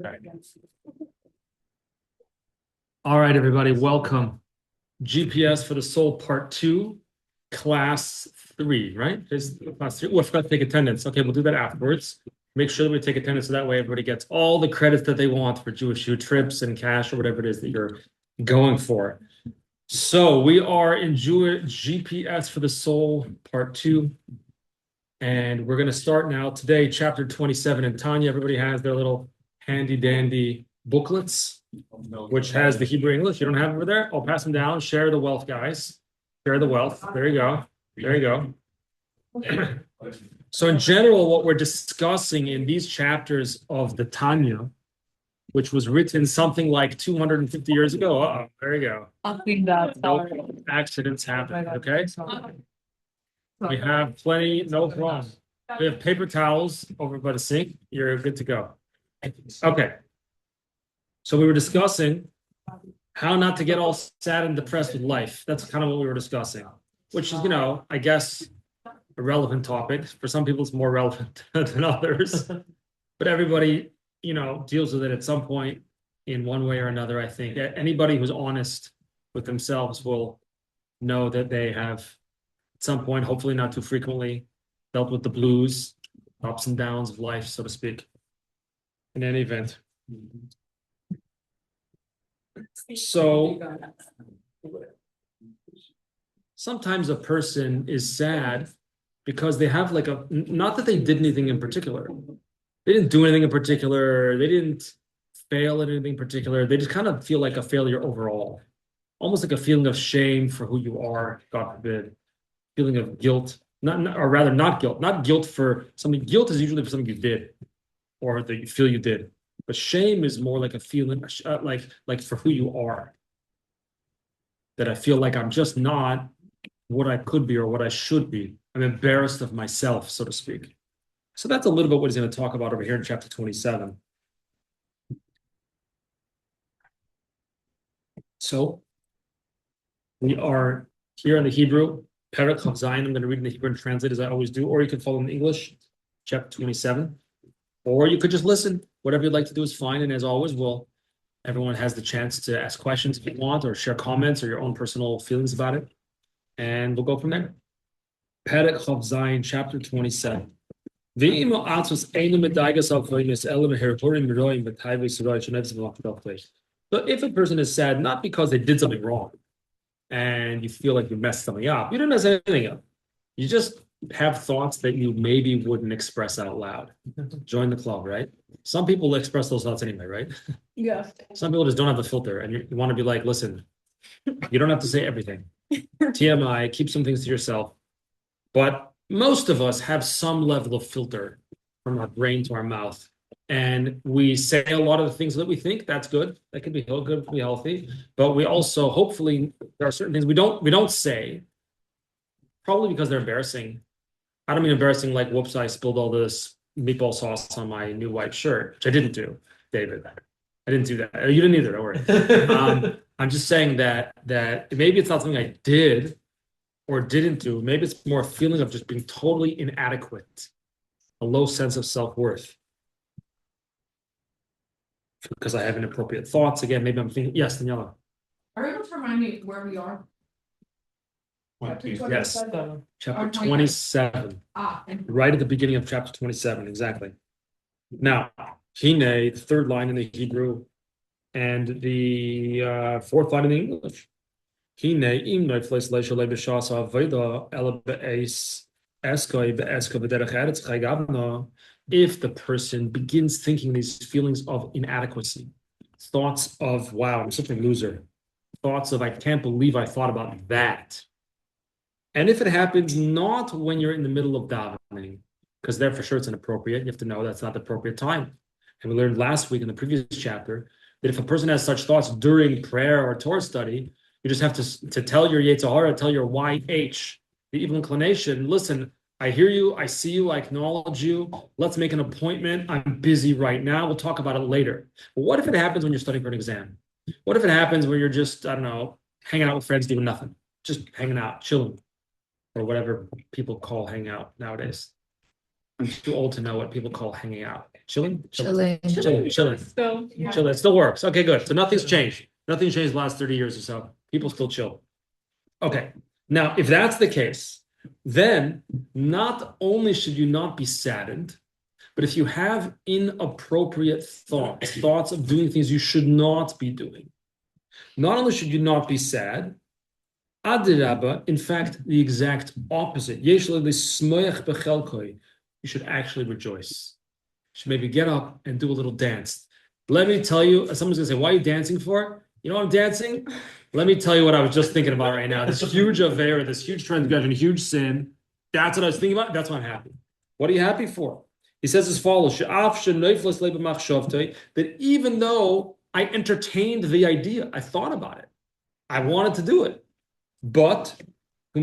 Right. All right, everybody, welcome. GPS for the Soul Part 2, Class 3, right? Is Class 3? Oh, I forgot to take attendance. Okay, we'll do that afterwards. Make sure that we take attendance so that way everybody gets all the credits that they want for JewishU trips and cash or whatever it is that you're going for. So we are in GPS for the Soul Part 2. And we're going to start now today, Chapter 27. And Tanya, everybody has their little handy dandy booklets, which has the Hebrew English. You don't have it over there? I'll pass them down. Share the wealth, guys. Share the wealth. There you go. There you go. So in general, what we're discussing in these chapters of the Tanya, which was written something like 250 years ago. There you go. No accidents happen. Okay. We have plenty, no problem. We have paper towels over by the sink. You're good to go. Okay. So we were discussing how not to get all sad and depressed with life. That's kind of what we were discussing, which is, I guess a relevant topic. For some people, it's more relevant than others, but everybody, deals with it at some point in one way or another. I think anybody who's honest with themselves will know that they have at some point, hopefully not too frequently, dealt with the blues, ups and downs of life, so to speak. In any event. So sometimes a person is sad because they have not that they did anything in particular. They didn't do anything in particular. They didn't fail at anything in particular. They just kind of feel like a failure overall. Almost like a feeling of shame for who you are, God forbid. Feeling of guilt, or rather not guilt, not guilt for something. Guilt is usually for something you did or that you feel you did. But shame is more like a feeling, like for who you are. That I feel like I'm just not what I could be or what I should be. I'm embarrassed of myself, so to speak. So that's a little bit what he's going to talk about over here in chapter 27. So we are here in the Hebrew, Perek Chav Zayin. I'm going to read in the Hebrew and translate as I always do, or you can follow in English, chapter 27. Or you could just listen. Whatever you'd like to do is fine. And as always, everyone has the chance to ask questions if you want, or share comments or your own personal feelings about it. And we'll go from there. Perek Chav Zayin, chapter 27. So if a person is sad, not because they did something wrong and you feel like you messed something up, you didn't mess anything up. You just have thoughts that you maybe wouldn't express out loud. Join the club, right? Some people express those thoughts anyway, right? Yeah. Some people just don't have a filter and you want to be like, listen, you don't have to say everything. TMI, keep some things to yourself. But most of us have some level of filter from our brain to our mouth. And we say a lot of the things that we think. That's good. That could be good, be healthy. But we also, hopefully, there are certain things we don't say, probably because they're embarrassing. I don't mean embarrassing like, whoops, I spilled all this meatball sauce on my new white shirt, which I didn't do, David. I didn't do that. You didn't either, don't worry. I'm just saying that maybe it's not something I did or didn't do. Maybe it's more a feeling of just being totally inadequate, a low sense of self-worth. Because I have inappropriate thoughts. Again, maybe I'm thinking, yes, Daniela. Are you able to remind me where we are? Yes, chapter 27. Right at the beginning of chapter 27, exactly. Now, Hine, the third line in the Hebrew, and the fourth line in the English. Hine im neifles leishalei b'shas ha'avoda ela be'es eskoi be'esko v'derech eretz chaygavna. If the person begins thinking these feelings of inadequacy, thoughts of, wow, I'm such a loser, thoughts of, I can't believe I thought about that. And if it happens not when you're in the middle of davening, because there for sure it's inappropriate, you have to know that's not the appropriate time. And we learned last week in the previous chapter that if a person has such thoughts during prayer or Torah study, you just have to tell your Yetzer Hara, tell your YH, the evil inclination, listen, I hear you, I see you, I acknowledge you. Let's make an appointment. I'm busy right now. We'll talk about it later. But what if it happens when you're studying for an exam? What if it happens when you're just, I don't know, hanging out with friends doing nothing, just hanging out, chilling, or whatever people call hang out nowadays? I'm too old to know what people call hanging out. Chilling? Chilling. Chilling. So, yeah. Chilling. It still works. Okay, good. So nothing's changed. Nothing's changed the last 30 years or so. People still chill. Okay. Now, if that's the case, then not only should you not be saddened, but if you have inappropriate thoughts of doing things you should not be doing, not only should you not be sad, Adirabba, in fact, the exact opposite. You should actually rejoice. You should maybe get up and do a little dance. Let me tell you, someone's gonna say, why are you dancing for? You know what I'm dancing? Let me tell you what I was just thinking about right now. This huge affair, this huge transgression, huge sin. That's what I was thinking about. That's why I'm happy. What are you happy for? He says as follows: that even though I entertained the idea, I thought about it, I wanted to do it, but I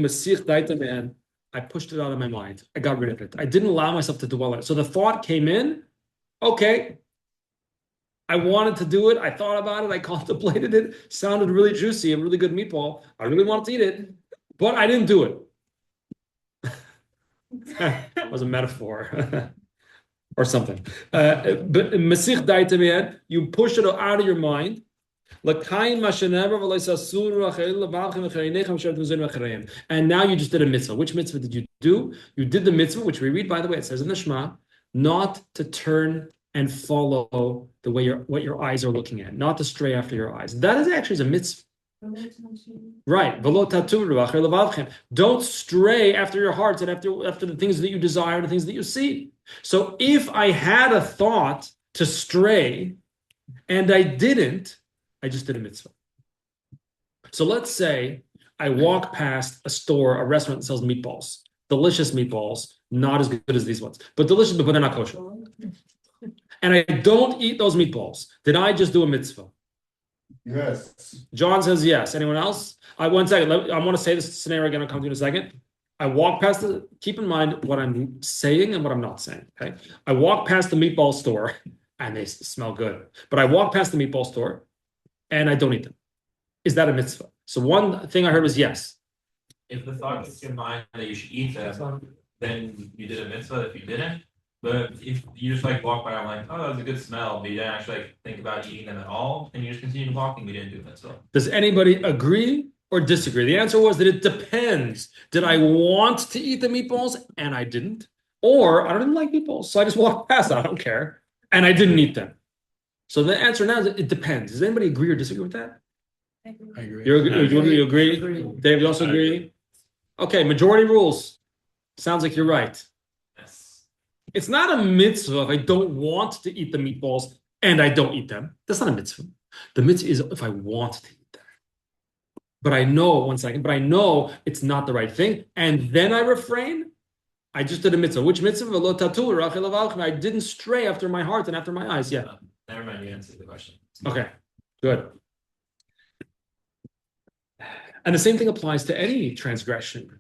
pushed it out of my mind. I got rid of it. I didn't allow myself to dwell on it. So the thought came in, okay, I wanted to do it. I thought about it. I contemplated it. Sounded really juicy, a really good meatball. I really wanted to eat it, but I didn't do it. It was a metaphor or something. But Masich Daitaman, you push it out of your mind. And now you just did a mitzvah. Which mitzvah did you do? You did the mitzvah, which we read, by the way, it says in the Shema, not to turn and follow the way what your eyes are looking at, not to stray after your eyes. That is actually a mitzvah. Right. Don't stray after your hearts and after the things that you desire, the things that you see. So if I had a thought to stray and I didn't, I just did a mitzvah. So let's say I walk past a store, a restaurant that sells meatballs, delicious meatballs, not as good as these ones, but delicious, but they're not kosher. And I don't eat those meatballs. Did I just do a mitzvah? Yes. John says yes. Anyone else? One second. I want to say this scenario again. I'll come to you in a second. I walk past the, keep in mind what I'm saying and what I'm not saying. Okay. I walk past the meatball store and they smell good. But I walk past the meatball store and I don't eat them. Is that a mitzvah? So one thing I heard was yes. If the thought comes to your mind that you should eat them, then you did a mitzvah if you didn't. But if you just like walk by and like, oh, that was a good smell, but you didn't actually like think about eating them at all, and you just continue walking, we didn't do a mitzvah. Does anybody agree or disagree? The answer was that it depends. Did I want to eat the meatballs and I didn't? Or I don't even like meatballs, so I just walked past it. I don't care. And I didn't eat them. So the answer now is it depends. Does anybody agree or disagree with that? I agree. You agree? Dave, you also agree? Okay, majority rules. Sounds like you're right. Yes. It's not a mitzvah if I don't want to eat the meatballs and I don't eat them. That's not a mitzvah. The mitzvah is if I want to eat them. But I know, one second, but I know it's not the right thing. And then I refrain. I just did a mitzvah. Which mitzvah? I didn't stray after my heart and after my eyes. Yeah. Never mind, you answered the question. Okay, good. And the same thing applies to any transgression.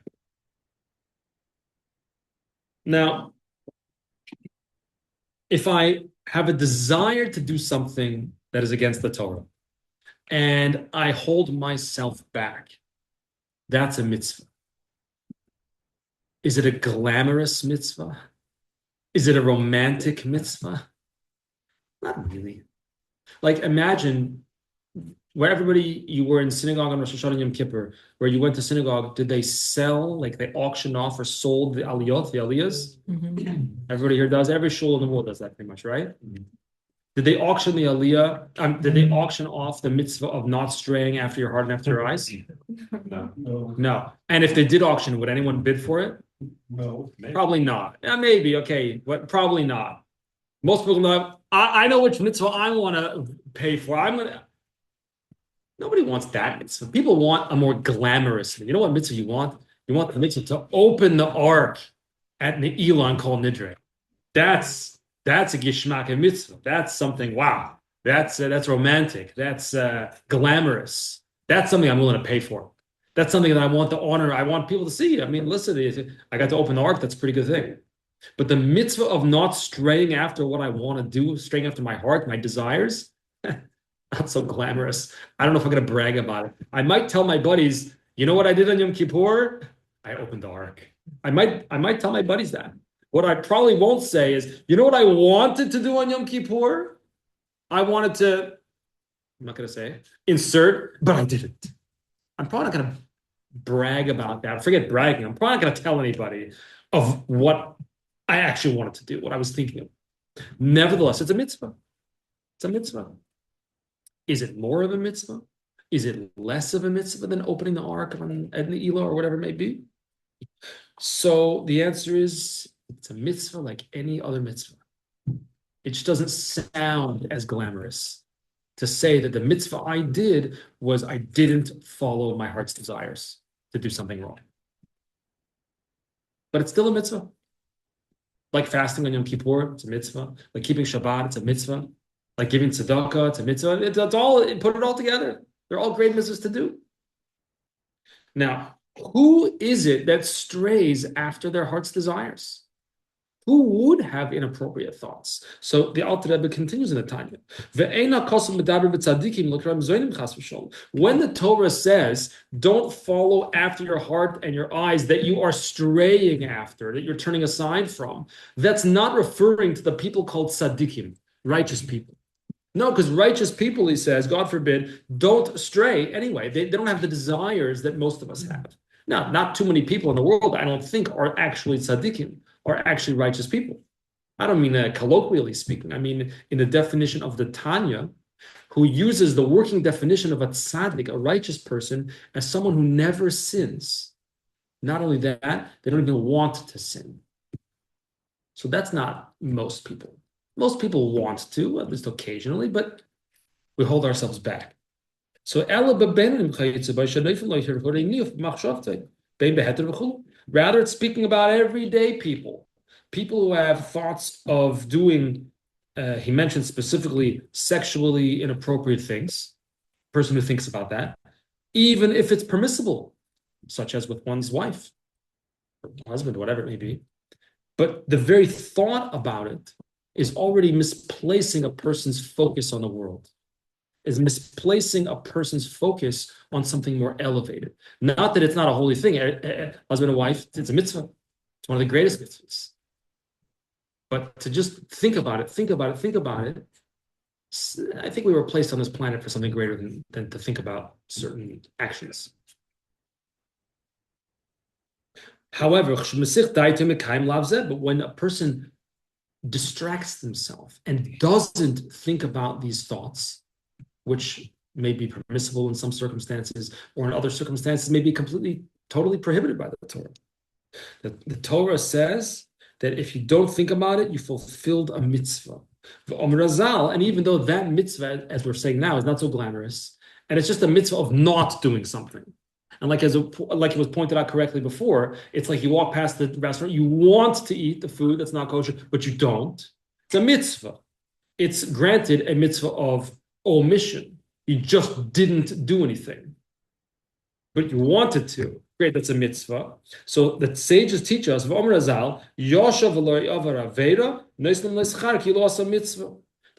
Now, if I have a desire to do something that is against the Torah, and I hold myself back, that's a mitzvah. Is it a glamorous mitzvah? Is it a romantic mitzvah? Not really. Like imagine where everybody, you were in synagogue on Rosh Hashanah and Yom Kippur, where you went to synagogue, did they sell, like they auction off or sold the aliyot, the aliyahs? Mm-hmm. Everybody here does, every shul in the world does that pretty much, right? Mm-hmm. Did they auction the aliyah, did they auction off the mitzvah of not straying after your heart and after your eyes? No. And if they did auction, would anyone bid for it? No. Probably not. Yeah, maybe, okay, but probably not. Most people know, I know which mitzvah I want to pay for. Nobody wants that mitzvah. People want a more glamorous. You know what mitzvah you want? You want the mitzvah to open the ark at Ne'ilah and Kol Nidre. That's a gishmak mitzvah. That's something. Wow. That's romantic. That's glamorous. That's something I'm willing to pay for. That's something that I want to honor. I want people to see. I mean, listen, I got to open the ark. That's a pretty good thing. But the mitzvah of not straying after what I want to do, straying after my heart, my desires, not so glamorous. I don't know if I'm going to brag about it. I might tell my buddies, you know what I did on Yom Kippur? I opened the ark. I might tell my buddies that. What I probably won't say is, you know what I wanted to do on Yom Kippur? I wanted to, I'm not going to say, insert, but I didn't. I'm probably not going to brag about that. Forget bragging. I'm probably not going to tell anybody of what I actually wanted to do, what I was thinking of. Nevertheless, it's a mitzvah. It's a mitzvah. Is it more of a mitzvah? Is it less of a mitzvah than opening the ark on the Elah or whatever it may be? So the answer is it's a mitzvah like any other mitzvah. It just doesn't sound as glamorous to say that the mitzvah I did was I didn't follow my heart's desires to do something wrong. But it's still a mitzvah. Like fasting on Yom Kippur, it's a mitzvah. Like keeping Shabbat, it's a mitzvah. Like giving tzedakah, it's a mitzvah. It's all, put it all together. They're all great mitzvahs to do. Now, who is it that strays after their heart's desires? Who would have inappropriate thoughts? So the Alter Rebbe continues in the Tanya. When the Torah says, don't follow after your heart and your eyes that you are straying after, that you're turning aside from, that's not referring to the people called tzaddikim, righteous people. No, because righteous people, he says, God forbid, don't stray anyway. They don't have the desires that most of us have. Now, not too many people in the world, I don't think, are actually tzaddikim, are actually righteous people. I don't mean colloquially speaking. I mean in the definition of the Tanya, who uses the working definition of a tzaddik, a righteous person, as someone who never sins. Not only that, they don't even want to sin. So that's not most people. Most people want to, at least occasionally, but we hold ourselves back. So rather, it's speaking about everyday people who have thoughts of doing, he mentioned specifically sexually inappropriate things, person who thinks about that, even if it's permissible, such as with one's wife, or husband, whatever it may be. But the very thought about it is already misplacing a person's focus on the world, is misplacing a person's focus on something more elevated. Not that it's not a holy thing. Husband and wife, it's a mitzvah. It's one of the greatest mitzvahs. But to just think about it, I think we were placed on this planet for something greater than to think about certain actions. However, but when a person distracts themselves and doesn't think about these thoughts, which may be permissible in some circumstances, or in other circumstances may be totally prohibited by the Torah. The Torah says that if you don't think about it, you fulfilled a mitzvah. And even though that mitzvah, as we're saying now, is not so glamorous, and it's just a mitzvah of not doing something. And like it was pointed out correctly before, it's like you walk past the restaurant, you want to eat the food that's not kosher, but you don't. It's a mitzvah. It's granted a mitzvah of omission. You just didn't do anything, but you wanted to. Great, that's a mitzvah. So the sages teach us, that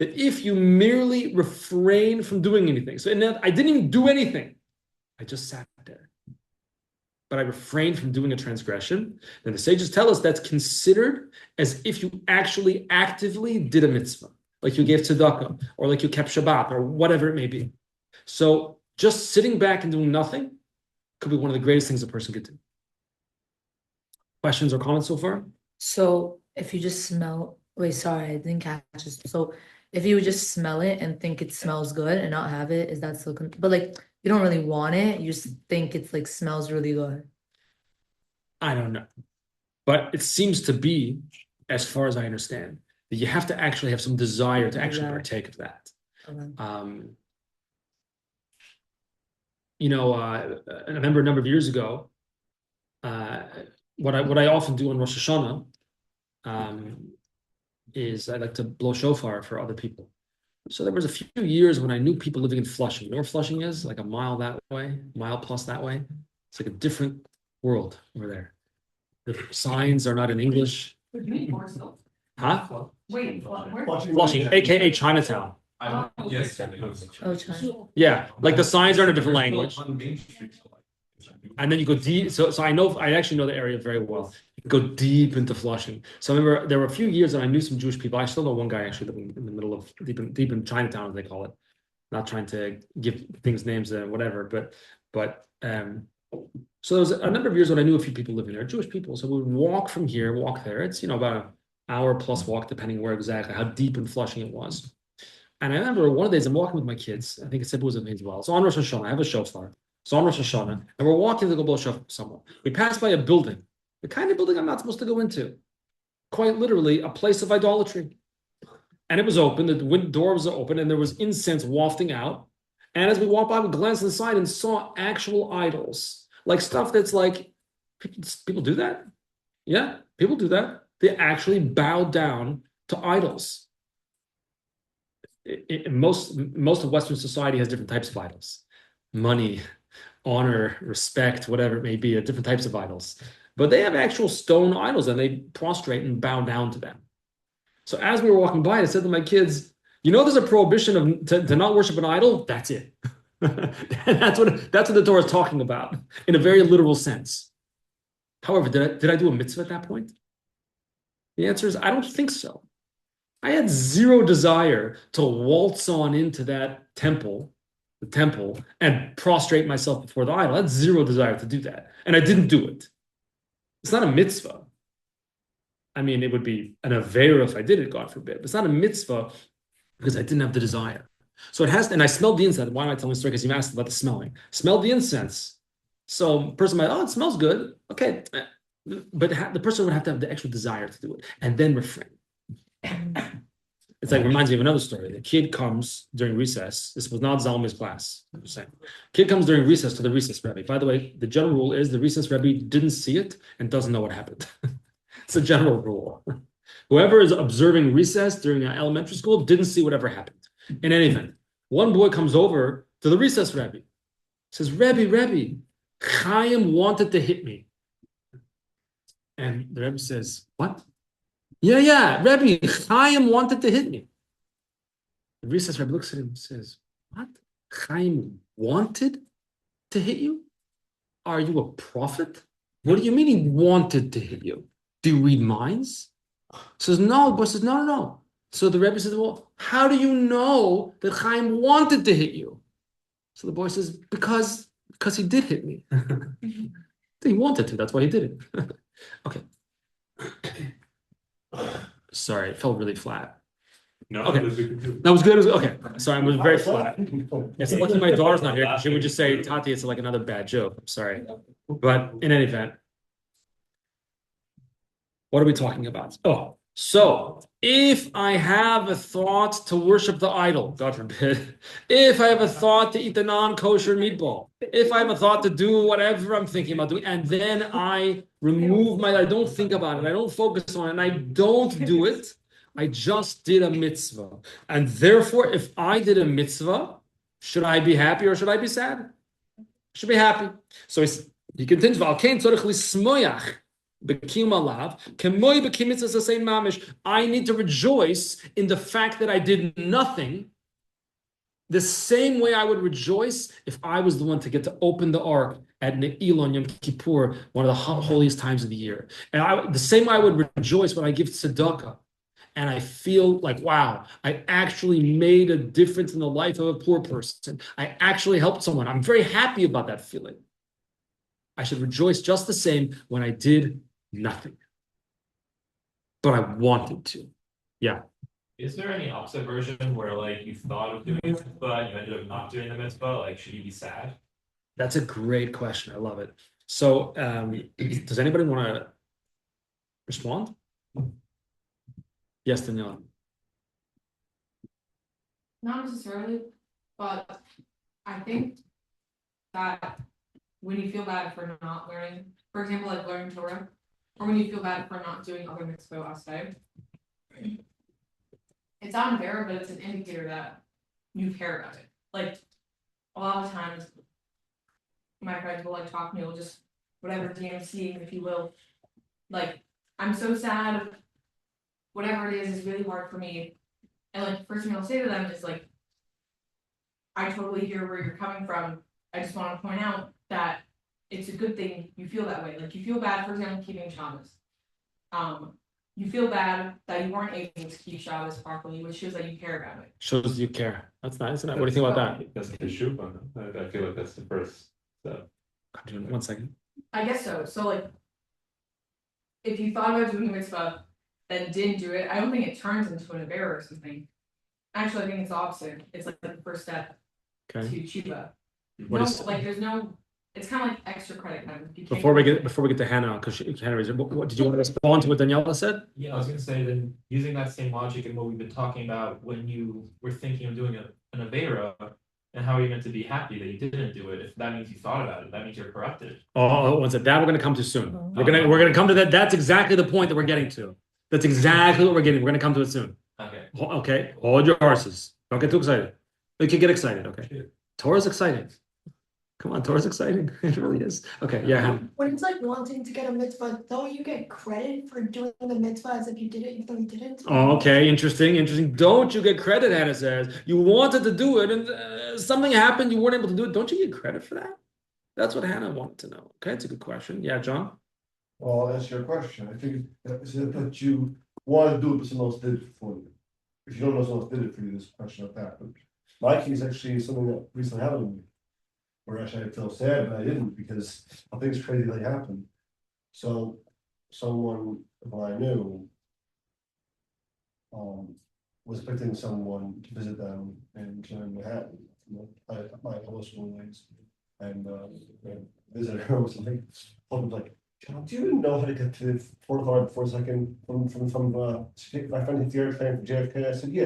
if you merely refrain from doing anything, so I didn't even do anything, I just sat there, but I refrained from doing a transgression, then the sages tell us that's considered as if you actually actively did a mitzvah, like you gave tzedakah, or like you kept Shabbat, or whatever it may be. So just sitting back and doing nothing could be one of the greatest things a person could do. Questions or comments so far? So if you just smell, wait, sorry, I didn't catch this. So if you would just smell it and think it smells good and not have it, is that still, but like you don't really want it, you just think it's like smells really good. I don't know. But it seems to be, as far as I understand, that you have to actually have some desire to actually partake of that. Okay. I remember a number of years ago, what I often do on Rosh Hashanah is I like to blow shofar for other people. So there was a few years when I knew people living in Flushing. You know where Flushing is? Like a mile that way, mile plus that way. It's like a different world over there. The signs are not in English. Huh? Wait, Flushing, aka Chinatown. Yes. Oh, China. Yeah, like the signs are in a different language. On Main Street, And then you go deep. So I actually know the area very well. You can go deep into Flushing. So I remember there were a few years that I knew some Jewish people. I still know one guy actually living in the middle of deep in Chinatown, as they call it. Not trying to give things names and whatever, but so there was a number of years when I knew a few people living there, Jewish people. So we would walk from here, walk there. It's about an hour plus walk, depending where exactly, how deep in Flushing it was. And I remember one of the days I'm walking with my kids. I think it was with me as well. So on Rosh Hashanah, I have a shofar. So on Rosh Hashanah, and we're walking to go blow shofar somewhere. We pass by a building, the kind of building I'm not supposed to go into. Quite literally, a place of idolatry. And it was open, the door was open, and there was incense wafting out. And as we walked by, we glanced inside and saw actual idols, like stuff that's like, people do that? Yeah, people do that. They actually bow down to idols. Most of Western society has different types of idols. Money, honor, respect, whatever it may be, different types of idols. But they have actual stone idols and they prostrate and bow down to them. So as we were walking by, I said to my kids, there's a prohibition to not worship an idol? That's it. that's what the Torah is talking about in a very literal sense. However, did I do a mitzvah at that point? The answer is I don't think so. I had zero desire to waltz on into the temple, and prostrate myself before the idol. I had zero desire to do that. And I didn't do it. It's not a mitzvah. I mean, it would be an aveira if I did it, God forbid. But it's not a mitzvah because I didn't have the desire. So it has, and I smelled the incense. Why am I telling the story? Because you asked about the smelling. Smelled the incense. So person might, it smells good. Okay. But the person would have to have the actual desire to do it and then refrain. It's like, reminds me of another story. The kid comes during recess. This was not Zalmi's class. I'm just saying. Kid comes during recess to the recess Rebbe. By the way, the general rule is the recess Rebbe didn't see it and doesn't know what happened. It's a general rule. Whoever is observing recess during elementary school didn't see whatever happened. In any event, one boy comes over to the recess Rebbe. Says, Rebbe, Chaim wanted to hit me. And the Rebbe says, what? Yeah, Rebbe, Chaim wanted to hit me. The recess Rebbe looks at him and says, what? Chaim wanted to hit you? Are you a prophet? What do you mean he wanted to hit you? Do you read minds? Says, no. The boy says, no. So the Rebbe says, well, how do you know that Chaim wanted to hit you? So the boy says, because he did hit me. He wanted to, that's why he did it. Okay. Sorry, it felt really flat. No, Okay. That was good. Okay. Sorry, I was very flat. It's lucky my daughter's not here. She would just say, Tati, it's like another bad joke. I'm sorry. But in any event, what are we talking about? Oh, so if I have a thought to worship the idol, God forbid, if I have a thought to eat the non-kosher meatball, if I have a thought to do whatever I'm thinking about doing, and then I I don't think about it, I don't focus on it, and I don't do it, I just did a mitzvah. And therefore, if I did a mitzvah, should I be happy or should I be sad? I should be happy. So he continues, I need to rejoice in the fact that I did nothing the same way I would rejoice if I was the one to get to open the ark at Ne'ilon Yom Kippur, one of the holiest times of the year. And the same way I would rejoice when I give tzedakah and I feel like, wow, I actually made a difference in the life of a poor person. I actually helped someone. I'm very happy about that feeling. I should rejoice just the same when I did nothing. But I wanted to. Yeah. Is there any opposite version where like you thought of doing a mitzvah and you ended up not doing the mitzvah? Like, should you be sad? That's a great question. I love it. So does anybody want to respond? Yes, Daniela. Not necessarily, but I think that when you feel bad for not learning, for example, like learning Torah, or when you feel bad for not doing other mitzvah asay, it's not unfair, but it's an indicator that you care about it. Like a lot of times, my friends will like talk to me, will just whatever DMC, if you will. Like, I'm so sad, whatever it is really hard for me. And like first thing I'll say to them is like, I totally hear where you're coming from. I just want to point out that it's a good thing you feel that way. Like you feel bad, for example, keeping Shabbos. You feel bad that you weren't able to keep Shabbos properly, which shows that you care about it. Shows you care. That's nice, isn't it? What do you think about that? That's the shuba. I feel like that's the first step. 1 second. I guess so. So like, if you thought about doing a mitzvah, then didn't do it, I don't think it turns into an avera or something. Actually, I think it's the opposite. It's like the first step Okay. to tshuva. What No, is- like there's no. It's kind of like extra credit kind of. You can't Before we go- get to Hannah, because Hannah raised it, what did you want to respond to what Daniela said? Yeah, I was gonna say then using that same logic and what we've been talking about when you were thinking of doing an avera, and how are you meant to be happy that you didn't do it? If that means you thought about it, that means you're corrupted. Oh, one second. That we're gonna come to soon. Oh. We're gonna come to that. That's exactly the point that we're getting to. That's exactly what we're getting. We're gonna come to it soon. Okay. Okay, hold your horses. Don't get too excited. You can get excited, okay? Sure. Torah's exciting. Come on, Torah's exciting. It really is. Okay, yeah. Hannah. When it's like wanting to get a mitzvah, don't you get credit for doing the mitzvah as if you did it even though you didn't? Oh, okay, interesting. Don't you get credit, Hannah says. You wanted to do it and something happened, you weren't able to do it. Don't you get credit for that? That's what Hannah wanted to know. Okay, it's a good question. Yeah, John? Well, I'll answer your question. I think it's that you want to do it, but someone else did it for you. If you don't know someone else did it for you, there's a question of that. But my case actually is something that recently happened to me. Where actually I feel sad, but I didn't because things crazily happened. So someone who I knew was expecting someone to visit them in Manhattan. My close roommates and visitor her was like, John, do you even know how to get to the Port Authority for a second from my friend the air train from JFK? I said, yeah,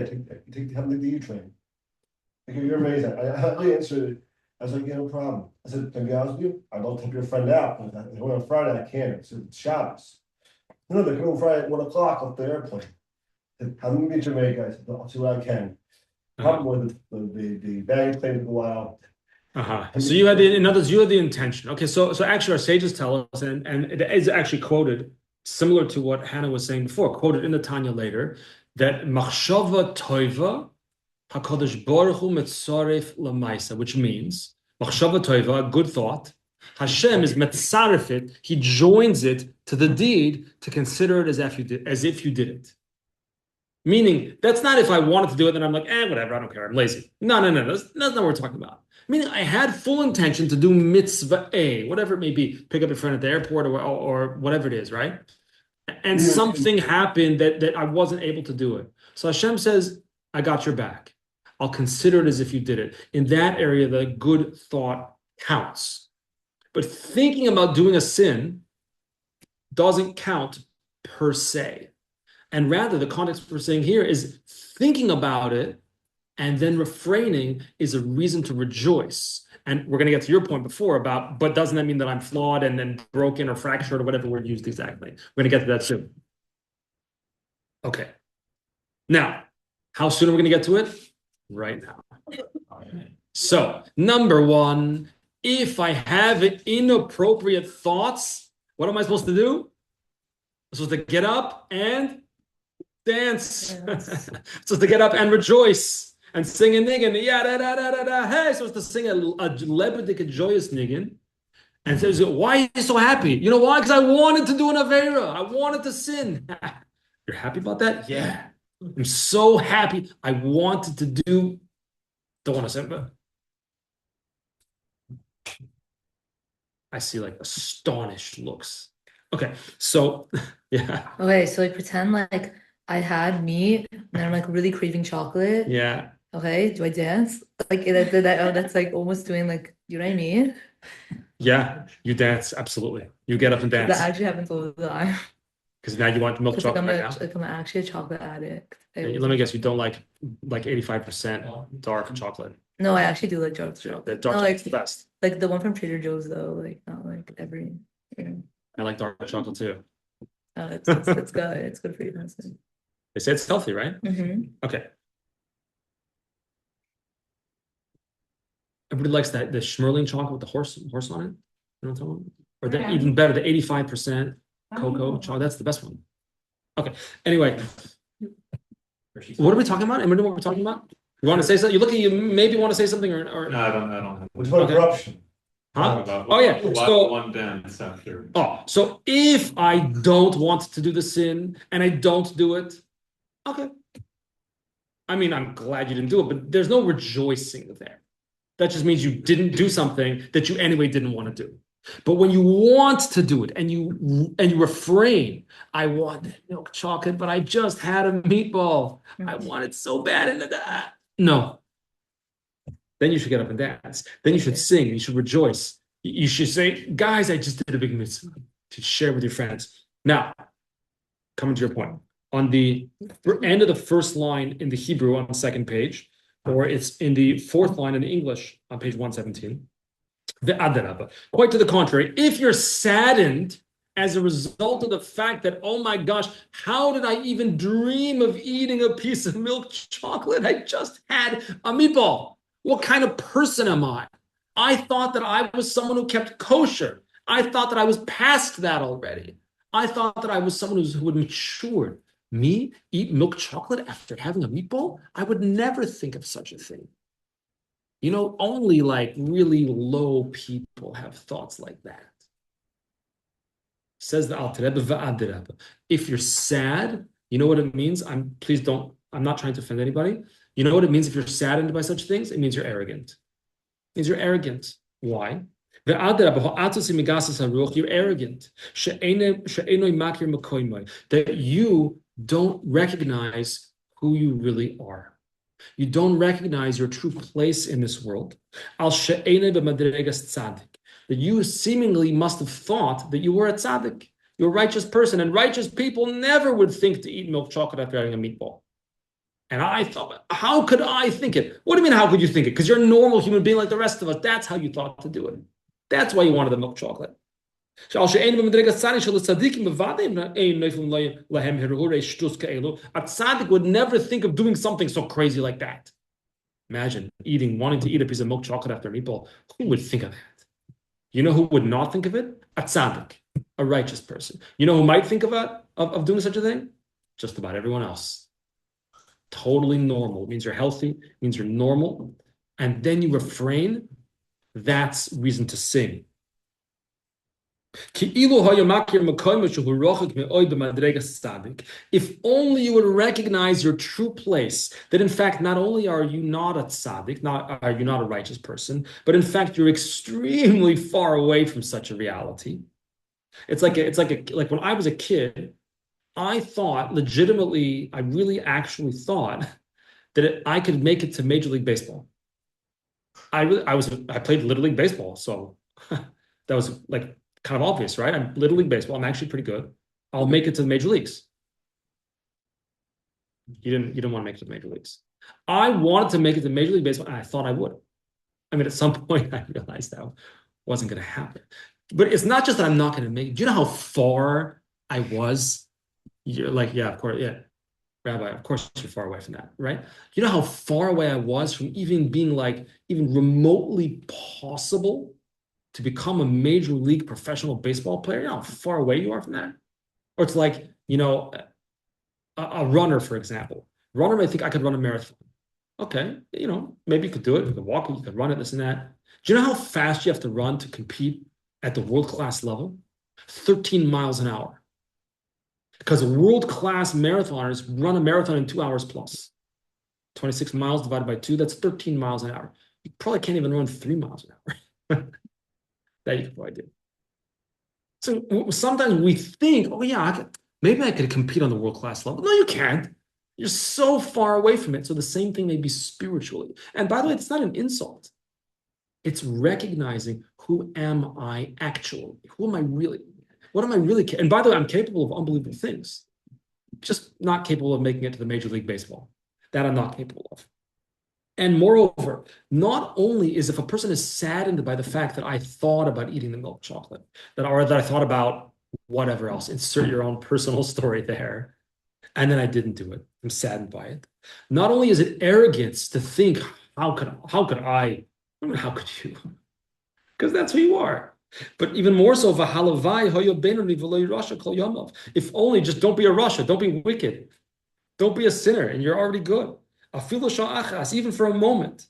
have the U train. Like, you're amazing. I really answered it. I was like, yeah, no problem. I said, can I be honest with you? I'd love to help your friend out. But if I went on Friday, I can't. I said, it's Shabbos. No, they're coming Friday at 1 o'clock off the airplane. I said, I'm gonna be in Jamaica. I said, I'll see what I can. Problem with the baggage claim took a while. So you had in other words, you had the intention. Okay, so actually our sages tell us, and it is actually quoted similar to what Hannah was saying before, quoted in the Tanya later, that machshava toiva HaKadosh Baruch Hu metzaref lamaisa, which means machshava toiva, a good thought. Hashem is metzaref it. He joins it to the deed to consider it as if you did it. Meaning that's not if I wanted to do it, then I'm like, whatever, I don't care, I'm lazy. No. That's not what we're talking about. Meaning I had full intention to do mitzvah A, whatever it may be, pick up your friend at the airport or whatever it is, right? And something happened that I wasn't able to do it. So Hashem says, I got your back. I'll consider it as if you did it. In that area, the good thought counts. But thinking about doing a sin doesn't count per se. And rather, the context we're saying here is thinking about it and then refraining is a reason to rejoice. And we're going to get to your point before about, but doesn't that mean that I'm flawed and then broken or fractured or whatever word used exactly? We're going to get to that soon. Okay. Now, how soon are we going to get to it? Right now. So, number one, if I have inappropriate thoughts, what am I supposed to do? I'm supposed to get up and dance. Supposed to get up and rejoice and sing a niggin. Yeah, da, da, da, da, da. Hey, supposed to sing a lebedik, a joyous niggin. And says, why are you so happy? You know why? Because I wanted to do an avera. I wanted to sin. You're happy about that? Yeah. I'm so happy. I wanted to do. Don't want to say, but I see like astonished looks. Okay, so yeah. Okay, so like pretend like I had meat and then I'm like really craving chocolate. Yeah. Okay, do I dance? Like that's like almost doing like, you know what I mean? Yeah, you dance, absolutely. You get up and dance. That actually happens all the time. Because now you want milk Because chocolate right now. like I'm actually a chocolate addict. Let me guess, you don't like 85% dark chocolate. No, I actually do like dark chocolate. The dark No, chocolate's like the best. like the one from Trader Joe's though, like not like every. I like dark chocolate too. Oh, it's good. It's good for you. They say it's healthy, right? Okay. Everybody likes that the Schmerling chocolate with the horse on it. You know what I'm talking about? Or the Okay. even better, the 85% cocoa chocolate. That's the best one. Okay. Anyway, what are we talking about? Anybody know what we're talking about? You want to say something? You maybe want to say something or No, I don't have. Which about Okay. corruption? Huh? About Oh yeah. So one dance after. so if I don't want to do the sin and I don't do it, okay. I mean, I'm glad you didn't do it, but there's no rejoicing there. That just means you didn't do something that you anyway didn't want to do. But when you want to do it and you refrain, I want milk chocolate, but I just had a meatball. I want it so bad into that. No. Then you should get up and dance. Then you should sing. You should rejoice. You should say, guys, I just did a big mitzvah to share with your friends. Now, coming to your point, on the end of the first line in the Hebrew on the second page, or it's in the fourth line in the English on page 117, the adarabah. Quite to the contrary, if you're saddened as a result of the fact that, oh my gosh, how did I even dream of eating a piece of milk chocolate? I just had a meatball. What kind of person am I? I thought that I was someone who kept kosher. I thought that I was past that already. I thought that I was someone who had matured. Me eat milk chocolate after having a meatball? I would never think of such a thing. You know, only like really low people have thoughts like that. Says the Alter Rebbe va'adirabba. If you're sad, you know what it means? I'm not trying to offend anybody. You know what it means if you're saddened by such things? It means you're arrogant. It means you're arrogant. Why? You're arrogant. That you don't recognize who you really are. You don't recognize your true place in this world. That you seemingly must have thought that you were a tzaddik. You're a righteous person, and righteous people never would think to eat milk chocolate after having a meatball. And I thought, how could I think it? What do you mean, how could you think it? Because you're a normal human being like the rest of us. That's how you thought to do it. That's why you wanted the milk chocolate. A tzaddik would never think of doing something so crazy like that. Imagine wanting to eat a piece of milk chocolate after a meatball. Who would think of that? You know who would not think of it? A tzaddik, a righteous person. You know who might think of doing such a thing? Just about everyone else. Totally normal. It means you're healthy, it means you're normal. And then you refrain. That's reason to sing. If only you would recognize your true place, that in fact, not only are you not a tzaddik, are you not a righteous person, but in fact, you're extremely far away from such a reality. It's like when I was a kid, I thought legitimately, I really actually thought that I could make it to Major League Baseball. I played Little League Baseball, so that was like kind of obvious, right? I'm Little League Baseball. I'm actually pretty good. I'll make it to the major leagues. You didn't want to make it to the major leagues. I wanted to make it to Major League Baseball, and I thought I would. I mean, at some point, I realized that wasn't going to happen. But it's not just that I'm not going to make it. Do you know how far I was? You're like, yeah, of course, yeah. Rabbi, of course you're far away from that, right? You know how far away I was from even being like, even remotely possible to become a major league professional baseball player? You know how far away you are from that? Or it's like, you know, a runner, for example. Runner may think I could run a marathon. Okay, you know, maybe you could do it. You could walk it, you could run it, this and that. Do you know how fast you have to run to compete at the world-class level? 13 miles an hour. Because world-class marathoners run a marathon in 2 hours plus. 26 miles divided by 2, that's 13 miles an hour. You probably can't even run 3 miles an hour. That you could probably do. So sometimes we think, oh yeah, maybe I could compete on the world-class level. No, you can't. You're so far away from it. So the same thing may be spiritually. And by the way, it's not an insult. It's recognizing, who am I actually? Who am I really? What am I really? And by the way, I'm capable of unbelievable things. Just not capable of making it to the Major League Baseball. That I'm not capable of. And moreover, not only is if a person is saddened by the fact that I thought about eating the milk chocolate, that I thought about whatever else, insert your own personal story there, and then I didn't do it. I'm saddened by it. Not only is it arrogance to think, how could I mean, how could you? Because that's who you are. But even more so, if only just don't be a Russia, don't be wicked, don't be a sinner, and you're already good. Even for a moment.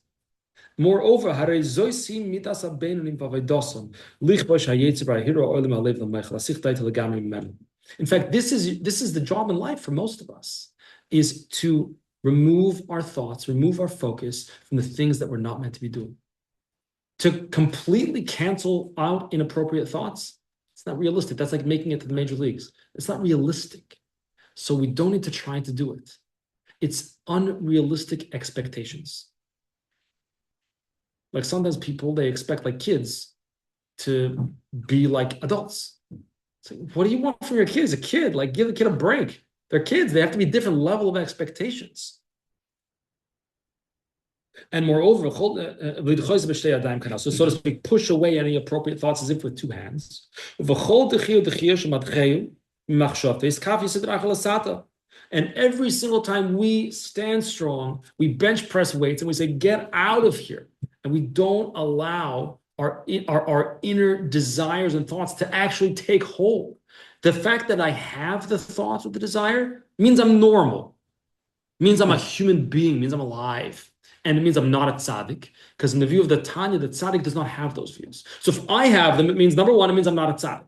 Moreover, harei zoisi midas habeinonim v'avodosom, lichbosh hayetzer v'ahiro olim halev l'meichel, asich daita legamri mimenu. In fact, this is the job in life for most of us, is to remove our thoughts, remove our focus from the things that we're not meant to be doing. To completely cancel out inappropriate thoughts, it's not realistic. That's like making it to the major leagues. It's not realistic. So we don't need to try to do it. It's unrealistic expectations. Like sometimes people, they expect like kids to be like adults. It's like, what do you want from your kid? He's a kid. Like give the kid a break. They're kids. They have to be a different level of expectations. And moreover, so to speak, push away any appropriate thoughts as if with two hands. And every single time we stand strong, we bench press weights and we say, get out of here. And we don't allow our inner desires and thoughts to actually take hold. The fact that I have the thoughts with the desire means I'm normal, means I'm a human being, means I'm alive. And it means I'm not a tzaddik, because in the view of the Tanya, the tzaddik does not have those views. So if I have them, it means, number one, it means I'm not a tzaddik.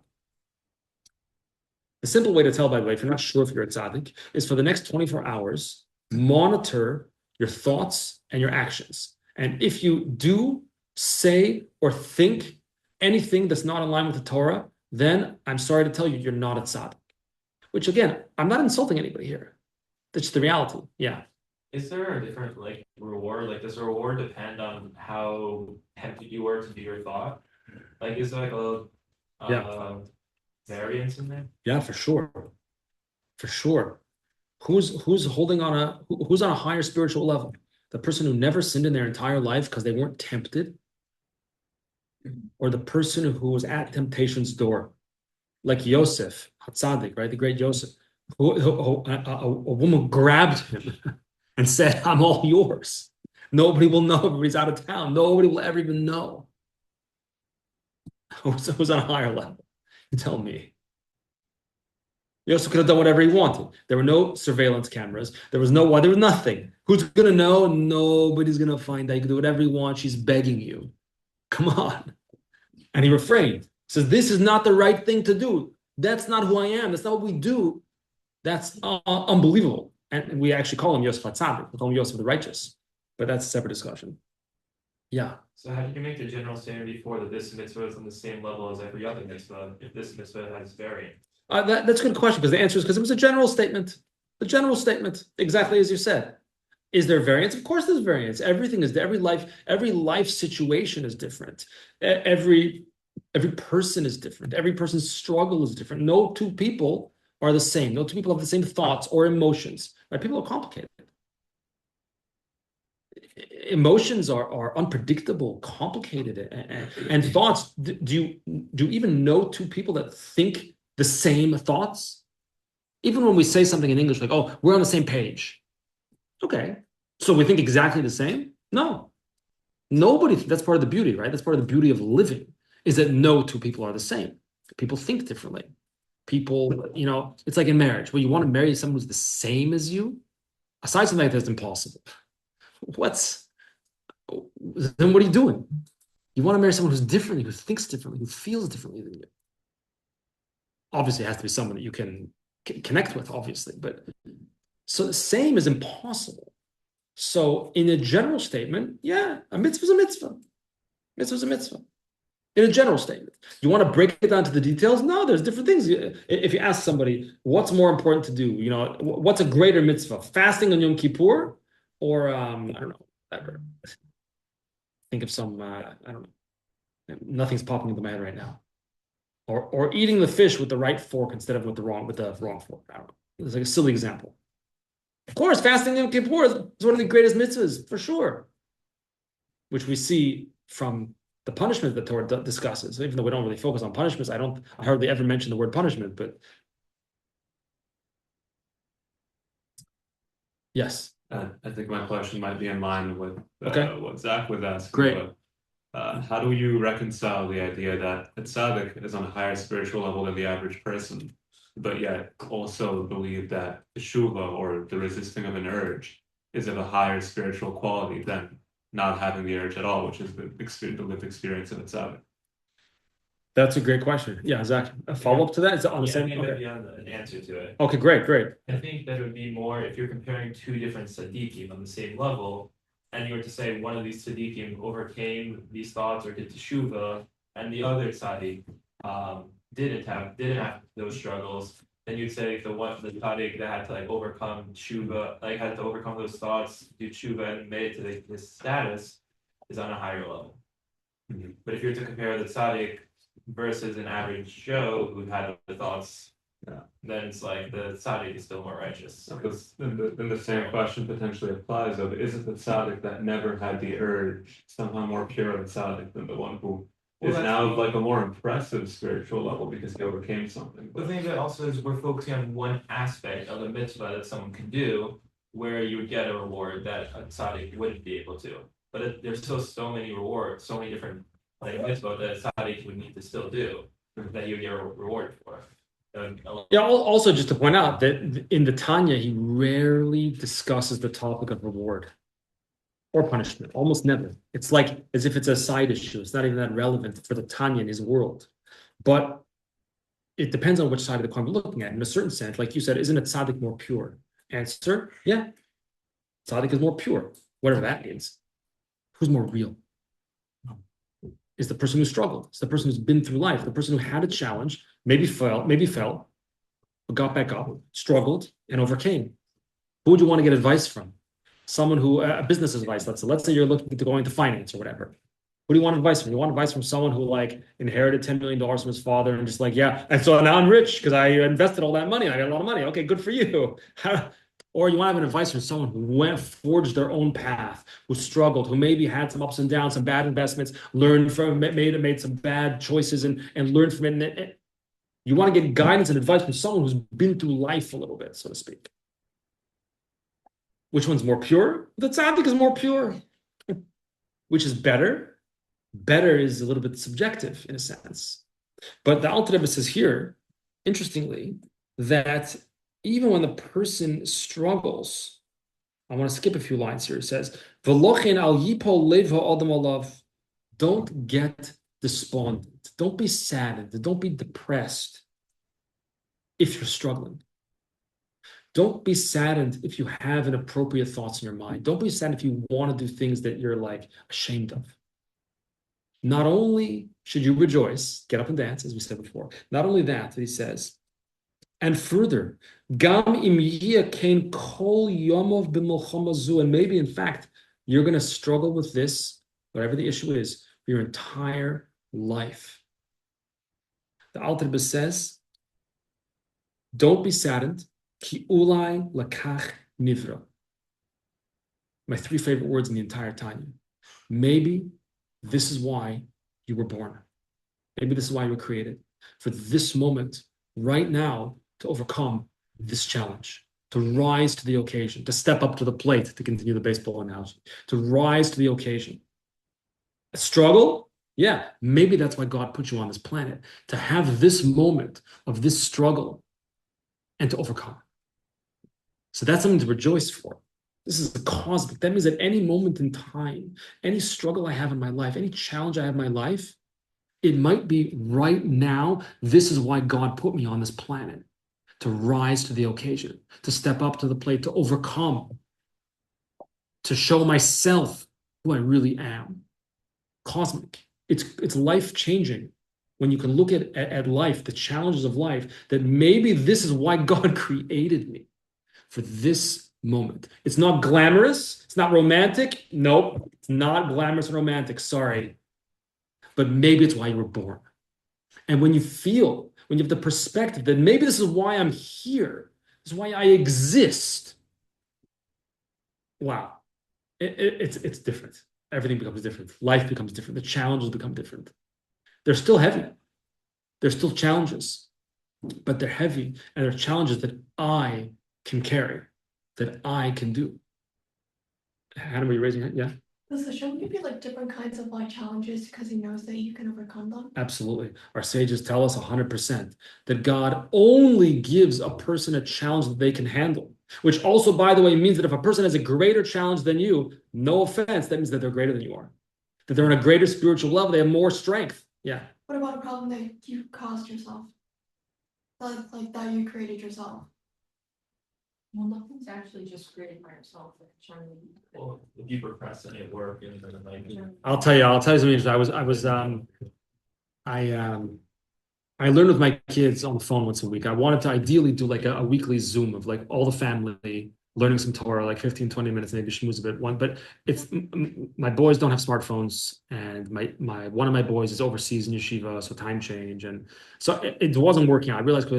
The simple way to tell, by the way, if you're not sure if you're a tzaddik, is for the next 24 hours, monitor your thoughts and your actions. And if you do say or think anything that's not in line with the Torah, then I'm sorry to tell you, you're not a tzaddik. Which again, I'm not insulting anybody here. That's the reality. Yeah. Is there a different like reward? Like, does the reward depend on how tempted you were to do your thought? Like, is there like a variance in there? Yeah, for sure. For sure. Who's on a higher spiritual level? The person who never sinned in their entire life because they weren't tempted, or the person who was at temptation's door, like Yosef, Hatzadik, right? The great Yosef, a woman grabbed him and said, I'm all yours. Nobody will know. Everybody's out of town. Nobody will ever even know. Who's on a higher level? You tell me. Yosef could have done whatever he wanted. There were no surveillance cameras. There was nothing. Who's going to know? Nobody's going to find out. You can do whatever you want. She's begging you. Come on. And he refrained. He says, this is not the right thing to do. That's not who I am. That's not what we do. That's unbelievable. And we actually call him Yosef HaTzadik. We call him Yosef the Righteous. But that's a separate discussion. Yeah. So how did you make the general statement before that this mitzvah is on the same level as every other mitzvah if this mitzvah has variant? That's a good question, because the answer is because it was a general statement. The general statement, exactly as you said. Is there variance? Of course there's variance. Everything is, every life situation is different. Every person is different. Every person's struggle is different. No two people are the same. No two people have the same thoughts or emotions. Right? People are complicated. Emotions are unpredictable, complicated, and thoughts. Do you even know two people that think the same thoughts? Even when we say something in English like, oh, we're on the same page. Okay. So we think exactly the same? No. Nobody, that's part of the beauty, right? That's part of the beauty of living, is that no two people are the same. People think differently. People, it's like in marriage, where you want to marry someone who's the same as you. Aside from that, that's impossible. Then what are you doing? You want to marry someone who's different, who thinks differently, who feels differently than you. Obviously, it has to be someone that you can connect with, obviously. But so the same is impossible. So in a general statement, yeah, a mitzvah is a mitzvah. Mitzvah is a mitzvah. In a general statement. You want to break it down to the details? No, there's different things. If you ask somebody, what's more important to do? What's a greater mitzvah? Fasting on Yom Kippur? Or, I don't know, whatever. Think of some, I don't know. Nothing's popping into my head right now. Or eating the fish with the right fork instead of with the wrong fork. I don't know. It's like a silly example. Of course, fasting Yom Kippur is one of the greatest mitzvahs, for sure. Which we see from the punishment that Torah discusses. Even though we don't really focus on punishments, I hardly ever mention the word punishment, but yes. I think my question might be in line with what Zach was asking. Great. But, how do you reconcile the idea that a tzaddik is on a higher spiritual level than the average person, but yet also believe that teshuva, or the resisting of an urge, is of a higher spiritual quality than not having the urge at all, which is the lived experience of a tzaddik. That's a great question. Yeah, exactly. A follow-up to that? Is it on the Yeah, I same? think that'd Okay. be an answer to it. Okay, great. I think that it would be more if you're comparing two different tzaddikim on the same level, and you were to say one of these tzaddikim overcame these thoughts or did teshuva, and the other tzaddik didn't have those struggles. Then you'd say the tzaddik that had to like overcome teshuva, like had to overcome those thoughts, do teshuva, and made it to this status, is on a higher level. Mhm. But if you're to compare the tzaddik versus an average Joe who had the thoughts, then it's like the tzaddik is still more righteous. Because then the same question potentially applies of, is it the tzaddik that never had the urge somehow more pure of a tzaddik than the one who is Well, now like a more impressive spiritual level because he overcame something? The thing that also is we're focusing on one aspect of a mitzvah that someone can do, where you would get a reward that a tzaddik wouldn't be able to. But there's still so many rewards, so many different like mitzvah that a tzaddik would need to still do that you would get a reward for. Yeah, also just to point out that in the Tanya, he rarely discusses the topic of reward or punishment, almost never. It's like as if it's a side issue. It's not even that relevant for the Tanya in his world. But it depends on which side of the coin we're looking at. In a certain sense, like you said, isn't a tzaddik more pure? Answer, yeah. Tzaddik is more pure, whatever that means. Who's more real? Is the person who struggled. It's the person who's been through life, the person who had a challenge, maybe fell, but got back up, struggled, and overcame. Who would you want to get advice from? Someone who, business advice, let's say you're looking to go into finance or whatever. Who do you want advice from? You want advice from someone who like inherited $10 million from his father and just like, yeah, and so now I'm rich because I invested all that money. I got a lot of money. Okay, good for you. Or you want to have an advice from someone who forged their own path, who struggled, who maybe had some ups and downs, some bad investments, learned from made some bad choices and learned from it. And you want to get guidance and advice from someone who's been through life a little bit, so to speak. Which one's more pure? The tzaddik is more pure. Which is better? Better is a little bit subjective in a sense. But the Alter Rebbe says here, interestingly, that even when the person struggles, I want to skip a few lines here. It says, "V'lochin al yipol lev ha'adam alav." Don't get despondent. Don't be saddened. Don't be depressed if you're struggling. Don't be saddened if you have inappropriate thoughts in your mind. Don't be sad if you want to do things that you're like ashamed of. Not only should you rejoice, get up and dance, as we said before. Not only that, he says, and further, gam im kain kol yomov b'milchama zu, and maybe in fact you're going to struggle with this, whatever the issue is, for your entire life. The Alter Rebbe says, don't be saddened. Ki ulai lakach nivra. My three favorite words in the entire Tanya. Maybe this is why you were born. Maybe this is why you were created. For this moment, right now, to overcome this challenge, to rise to the occasion, to step up to the plate, to continue the baseball analogy, to rise to the occasion. A struggle? Yeah, maybe that's why God put you on this planet, to have this moment of this struggle and to overcome. So that's something to rejoice for. This is the cosmic. That means at any moment in time, any struggle I have in my life, any challenge I have in my life, it might be right now, this is why God put me on this planet, to rise to the occasion, to step up to the plate, to overcome, to show myself who I really am. Cosmic. It's life-changing when you can look at life, the challenges of life, that maybe this is why God created me, for this moment. It's not glamorous. It's not romantic. Nope. It's not glamorous and romantic. Sorry. But maybe it's why you were born. And when you have the perspective that maybe this is why I'm here, this is why I exist, wow, it's different. Everything becomes different. Life becomes different. The challenges become different. They're still heavy. They're still challenges, but they're heavy and they're challenges that I can carry, that I can do. Hannah, were you raising your hand? Yeah. Does the show give you like different kinds of like challenges because he knows that you can overcome them? Absolutely. Our sages tell us 100% that God only gives a person a challenge that they can handle. Which also, by the way, means that if a person has a greater challenge than you, no offense, that means that they're greater than you are. That they're on a greater spiritual level, they have more strength. Yeah. What about a problem that you caused yourself? Like that you created yourself? Well, nothing's actually just created by yourself, like trying to. Well, if you procrastinate work and then like. I'll tell you something interesting. I learned with my kids on the phone once a week. I wanted to ideally do like a weekly Zoom of like all the family learning some Torah, like 15, 20 minutes, maybe schmooze a bit. But it's my boys don't have smartphones, and my one of my boys is overseas in yeshiva, so time change, and so it wasn't working out. I realized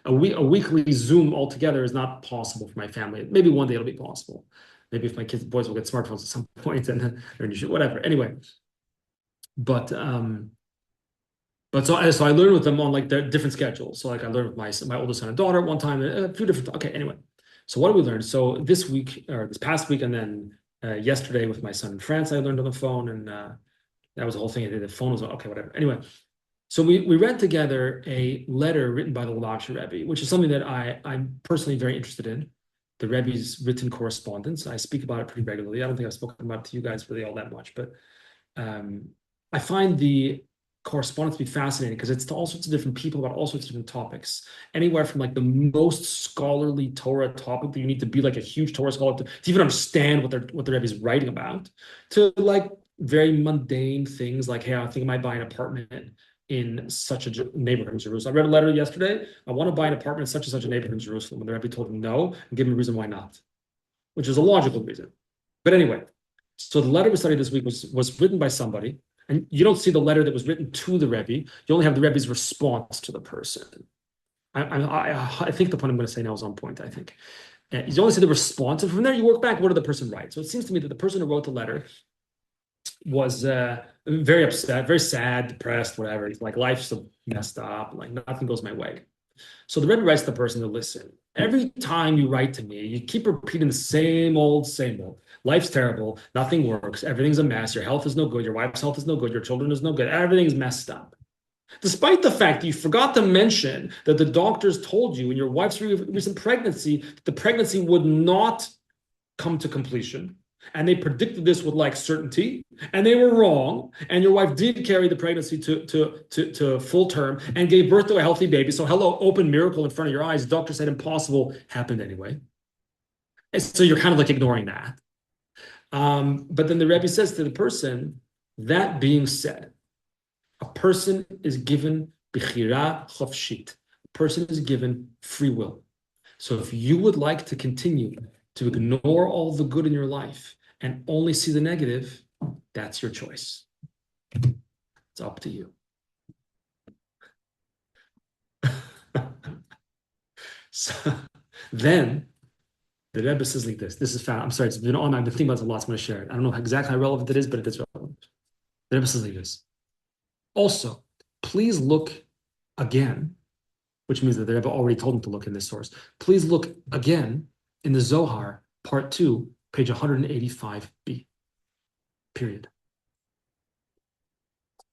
a weekly Zoom altogether is not possible for my family. Maybe one day it'll be possible. Maybe if my boys will get smartphones at some point, and they're in yeshiva, whatever. Anyway, but so I learned with them on like their different schedules. So like I learned with my oldest son and daughter at one time, a few different. Okay, anyway. So what did we learn? So this week or this past week, and then yesterday with my son in France, I learned on the phone, and that was the whole thing. The phone was okay, whatever. Anyway, so we read together a letter written by the Lubavitcher Rebbe, which is something that I'm personally very interested in. The Rebbe's written correspondence. I speak about it pretty regularly. I don't think I've spoken about it to you guys really all that much, but I find the correspondence to be fascinating because it's to all sorts of different people about all sorts of different topics. Anywhere from like the most scholarly Torah topic that you need to be like a huge Torah scholar to even understand what the Rebbe is writing about, to like very mundane things like, hey, I think I might buy an apartment in such a neighborhood in Jerusalem. I read a letter yesterday. I want to buy an apartment in such and such a neighborhood in Jerusalem. And the Rebbe told him no and give him a reason why not, which is a logical reason. But anyway, so the letter we studied this week was written by somebody. And you don't see the letter that was written to the Rebbe. You only have the Rebbe's response to the person. I think the point I'm going to say now is on point, I think. You only see the response, and from there you work back, what did the person write? So it seems to me that the person who wrote the letter was very upset, very sad, depressed, whatever. He's like, life's so messed up, like nothing goes my way. So the Rebbe writes to the person to listen. Every time you write to me, you keep repeating the same old, same old. Life's terrible. Nothing works. Everything's a mess. Your health is no good. Your wife's health is no good. Your children is no good. Everything's messed up. Despite the fact that you forgot to mention that the doctors told you in your wife's recent pregnancy, the pregnancy would not come to completion. And they predicted this with like certainty, and they were wrong. And your wife did carry the pregnancy to full term and gave birth to a healthy baby. So hello, open miracle in front of your eyes. The doctor said impossible, happened anyway. And so you're kind of like ignoring that. But then the Rebbe says to the person, that being said, a person is given bechira chofshit. A person is given free will. So if you would like to continue to ignore all the good in your life and only see the negative, that's your choice. It's up to you. So then the Rebbe says like this. This is found. I'm sorry, it's been on. I've been thinking about this a lot. So I'm going to share it. I don't know exactly how relevant it is, but it is relevant. The Rebbe says like this. Also, please look again, which means that the Rebbe already told him to look in this source. Please look again in the Zohar, part 2, page 185b. Period.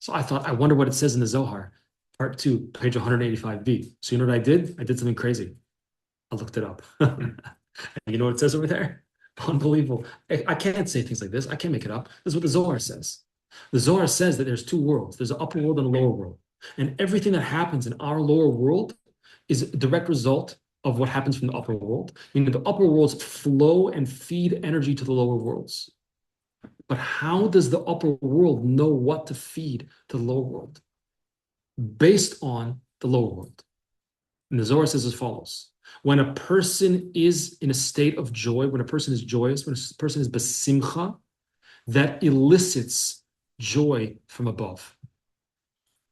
So I thought, I wonder what it says in the Zohar, part 2, page 185b. So you know what I did? I did something crazy. I looked it up. And you know what it says over there? Unbelievable. I can't say things like this. I can't make it up. This is what the Zohar says. The Zohar says that there's two worlds. There's an upper world and a lower world. And everything that happens in our lower world is a direct result of what happens from the upper world. Meaning the upper worlds flow and feed energy to the lower worlds. But how does the upper world know what to feed to the lower world? Based on the lower world. And the Zohar says as follows. When a person is in a state of joy, when a person is joyous, when a person is besimcha, that elicits joy from above.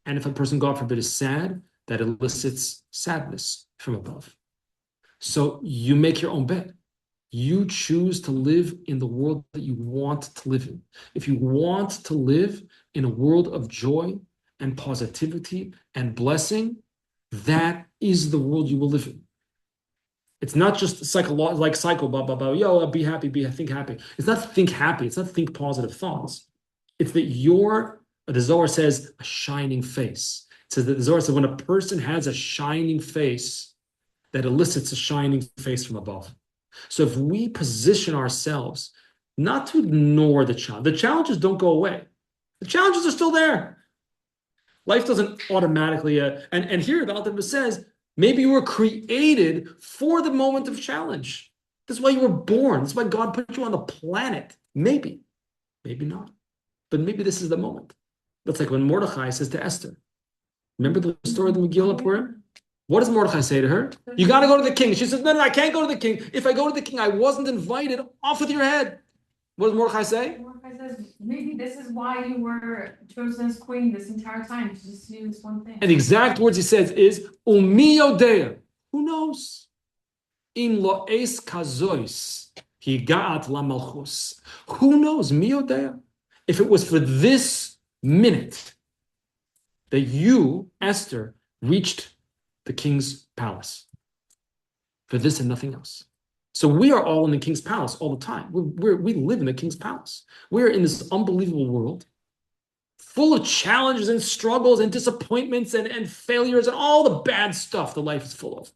And if a person, God forbid, is sad, that elicits sadness from above. So you make your own bed. You choose to live in the world that you want to live in. If you want to live in a world of joy and positivity and blessing, that is the world you will live in. It's not just yo, be happy, think happy. It's not think happy. It's not think positive thoughts. It's that the Zohar says, a shining face. It says that the Zohar says when a person has a shining face, that elicits a shining face from above. So if we position ourselves not to ignore the challenges don't go away. The challenges are still there. Life doesn't automatically, and here the Alter Rebbe says, maybe you were created for the moment of challenge. That's why you were born. That's why God put you on the planet. Maybe, maybe not. But maybe this is the moment. That's like when Mordechai says to Esther, remember the story of the Megillah Purim? What does Mordechai say to her? You got to go to the king. She says, no, I can't go to the king. If I go to the king, I wasn't invited. Off with your head. What does Mordechai say? Mordecai says, maybe this is why you were chosen as queen this entire time, to just do this one thing. And the exact words he says is, Umi yodea. Who knows? Im lo es kazois, higaat la malchus. Who knows? Mi yodea. If it was for this minute that you, Esther, reached the king's palace, for this and nothing else. So we are all in the king's palace all the time. We live in the king's palace. We're in this unbelievable world full of challenges and struggles and disappointments and failures and all the bad stuff that life is full of.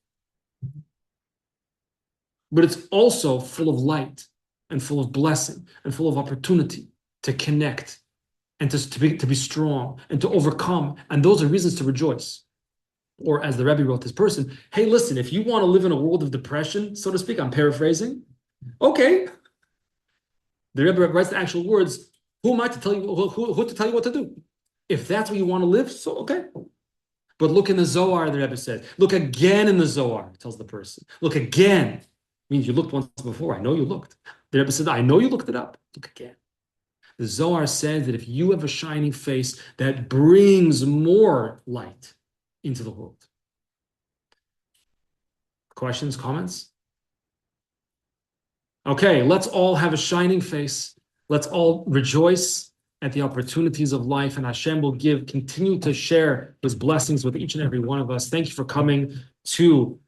But it's also full of light and full of blessing and full of opportunity to connect and to be strong and to overcome. And those are reasons to rejoice. Or as the Rebbe wrote this person, hey, listen, if you want to live in a world of depression, so to speak, I'm paraphrasing. Okay. The Rebbe writes the actual words. Who am I to tell you who to tell you what to do? If that's what you want to live, so okay. But look in the Zohar, the Rebbe says. Look again in the Zohar, tells the person. Look again. Means you looked once before. I know you looked. The Rebbe said, I know you looked it up. Look again. The Zohar says that if you have a shining face that brings more light into the world. Questions, comments? Okay, let's all have a shining face. Let's all rejoice at the opportunities of life, and Hashem will continue to share his blessings with each and every one of us. Thank you for coming to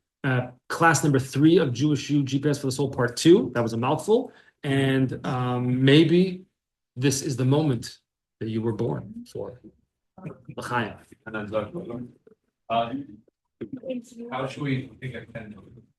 class number 3 of JewishU, GPS for the Soul Part 2. That was a mouthful. And maybe this is the moment that you were born for. L'chaim. How should we think of